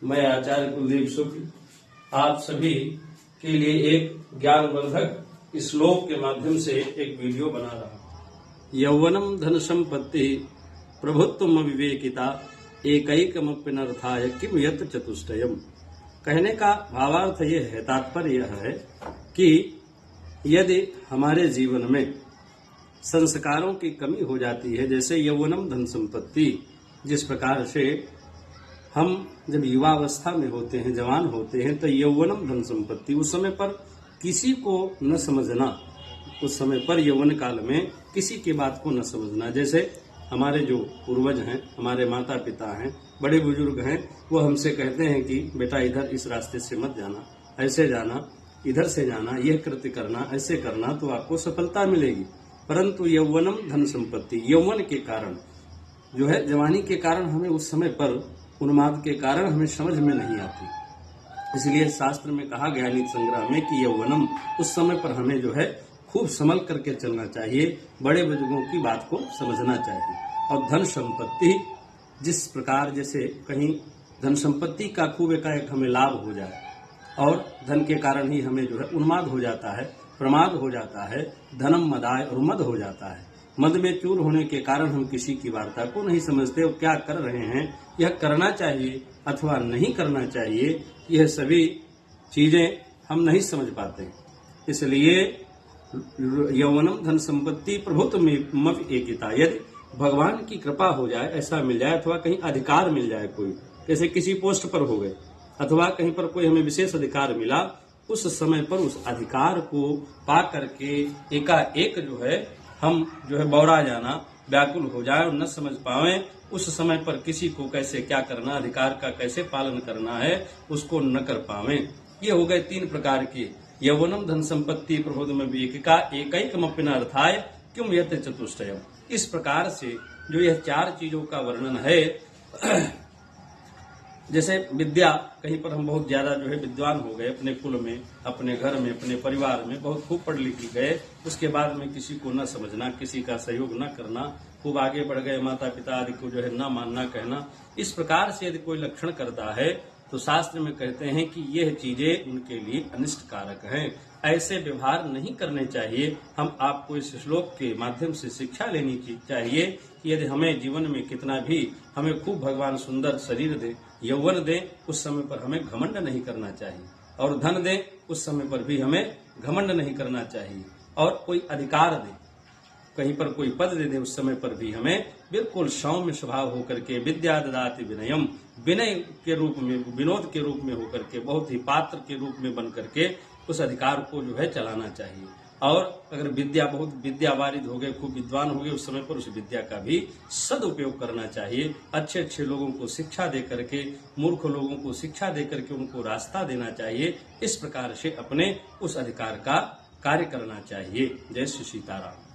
मैं आचार्य कुलदीप शुक्ल आप सभी के लिए एक ज्ञानवर्धक श्लोक के माध्यम से एक वीडियो बना रहा हूं। यौवनम धन संपत्ति प्रभुत्वम विवेकिता एकैकमप्यनर्थाय किम यत् चतुष्टयम्। कहने का भावार्थ यह है, तात्पर्य यह है कि यदि हमारे जीवन में संस्कारों की कमी हो जाती है, जैसे यौवनम धन संपत्ति, जिस प्रकार से हम जब युवावस्था में होते हैं, जवान होते हैं, तो यौवनम धन संपत्ति, उस समय पर किसी को न समझना, उस समय पर यौवन काल में किसी की बात को न समझना। जैसे हमारे जो पूर्वज हैं, हमारे माता पिता हैं, बड़े बुजुर्ग हैं, वो हमसे कहते हैं कि बेटा इधर इस रास्ते से मत जाना, ऐसे जाना, इधर से जाना, यह कृत्य करना, ऐसे करना तो आपको सफलता मिलेगी। परंतु यौवनम धन संपत्ति, यौवन के कारण जो है, जवानी के कारण हमें उस समय पर उन्माद के कारण हमें समझ में नहीं आती। इसलिए शास्त्र में कहा गया नीति संग्रह में कि यौवनम, उस समय पर हमें जो है खूब संभल करके चलना चाहिए, बड़े बुजुर्गों की बात को समझना चाहिए। और धन संपत्ति, जिस प्रकार जैसे कहीं धन संपत्ति का खूब एकाएक हमें लाभ हो जाए और धन के कारण ही हमें जो है उन्माद हो जाता है, प्रमाद हो जाता है, धनम मदाय और मद हो जाता है। मद में चूर होने के कारण हम किसी की वार्ता को नहीं समझते, वो क्या कर रहे हैं, यह करना चाहिए अथवा नहीं करना चाहिए, यह सभी चीजें हम नहीं समझ पाते। इसलिए यौवनम धन संपत्ति प्रभुत्व में एकिता, यदि भगवान की कृपा हो जाए, ऐसा मिल जाए, अथवा कहीं अधिकार मिल जाए, कोई जैसे किसी पोस्ट पर हो गए अथवा कहीं पर कोई हमें विशेष अधिकार मिला, उस समय पर उस अधिकार को पा करके एकाएक जो है हम जो है बौरा जाना, व्याकुल हो जाए और न समझ पाए, उस समय पर किसी को कैसे क्या करना, अधिकार का कैसे पालन करना है, उसको न कर पावे। ये हो गए तीन प्रकार के, यौवनम धन संपत्ति प्रभुत्वम विवेकिता एकैकमप्यनर्थाय किम यत् चतुष्टयम्। इस प्रकार से जो यह चार चीजों का वर्णन है, जैसे विद्या, कहीं पर हम बहुत ज्यादा जो है विद्वान हो गए, अपने कुल में, अपने घर में, अपने परिवार में बहुत खूब पढ़ लिख गए, उसके बाद में किसी को न समझना, किसी का सहयोग न करना, खूब आगे बढ़ गए, माता पिता आदि को जो है न मानना, कहना, इस प्रकार से यदि कोई लक्षण करता है तो शास्त्र में कहते हैं कि यह चीजें उनके लिए अनिष्ट कारक हैं, ऐसे व्यवहार नहीं करने चाहिए। हम आपको इस श्लोक के माध्यम से शिक्षा लेनी चाहिए कि यदि हमें जीवन में कितना भी हमें खूब भगवान सुंदर शरीर दे, यौवन दे, उस समय पर हमें घमंड नहीं करना चाहिए, और धन दे, उस समय पर भी हमें घमंड नहीं करना चाहिए, और कोई अधिकार दे, कहीं पर कोई पद दे दे, उस समय पर भी हमें बिल्कुल सौम्य स्वभाव होकर के, विद्या ददाति विनयम, विनय के रूप में, विनोद के रूप में होकर के, बहुत ही पात्र के रूप में बन करके उस अधिकार को जो है चलाना चाहिए। और अगर विद्या, बहुत विद्या वारिद हो गए, खूब विद्वान हो गए, उस समय पर उस विद्या का भी सदुपयोग करना चाहिए। अच्छे अच्छे लोगों को शिक्षा दे करके, मूर्ख लोगों को शिक्षा दे करके उनको रास्ता देना चाहिए। इस प्रकार से अपने उस अधिकार का कार्य करना चाहिए। जय श्री सीताराम।